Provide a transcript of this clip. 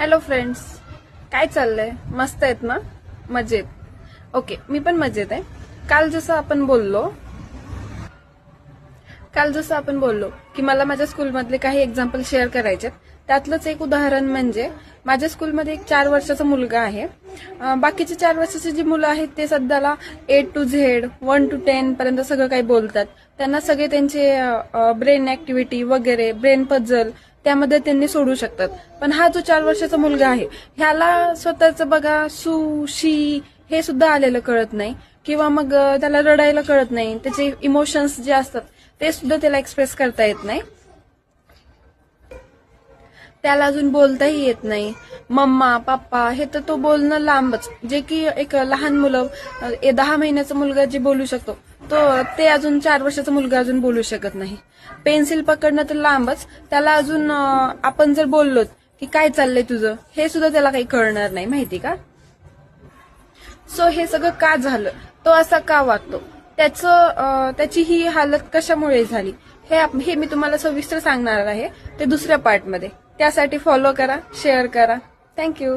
Hello friends, काय चाललंय? मस्त आहेत ना? मजेत. ओके, मी पण मजेत आहे. काल जसं आपण बोललो काल जसं आपण बोललो की मला माझ्या स्कूलमधले काही एक्झाम्पल शेअर करायचे. त्यातलंच एक उदाहरण म्हणजे माझ्या स्कूलमध्ये एक 4 वर्षाचा मुलगा आहे. बाकीचे 4 वर्षाची जी मुलं आहेत ते सध्याला A to Z 1 to 10 पर्यंत सगळं काही बोलतात. त्यांना सगळे त्यांचे ब्रेन ऍक्टिव्हिटी वगैरे ब्रेन पझल त्यामध्ये त्यांनी सोडू शकतात. पण हा जो 4 वर्षाचा मुलगा आहे ह्याला स्वतःचं बघा सू शी हे सुद्धा आलेलं कळत नाही, किंवा मग त्याला रडायला कळत नाही. त्याचे इमोशन्स जे असतात ते सुद्धा त्याला एक्सप्रेस करता येत नाही. त्याला अजून बोलताही येत नाही. मम्मा पप्पा हे तर तो बोलणं लांबच, जे की एक लहान मुलं 10 महिन्याचा मुलगा जे बोलू शकतो ते अजून 4 वर्षाचा मुलगा अजून बोलू शकत नाही. पेन्सिल पकडणं तर लांबच, त्याला अजून आपण जर बोललो की काय चाललंय तुझं हे सुद्धा त्याला काही कळणार नाही, माहिती का? सो हे सगळं का झालं, तो असा का वागतो, त्याची ही हालत कशामुळे झाली हे मी तुम्हाला सविस्तर सांगणार आहे ते दुसऱ्या पार्टमध्ये. त्यासाठी फॉलो करा, शेअर करा. थँक्यू.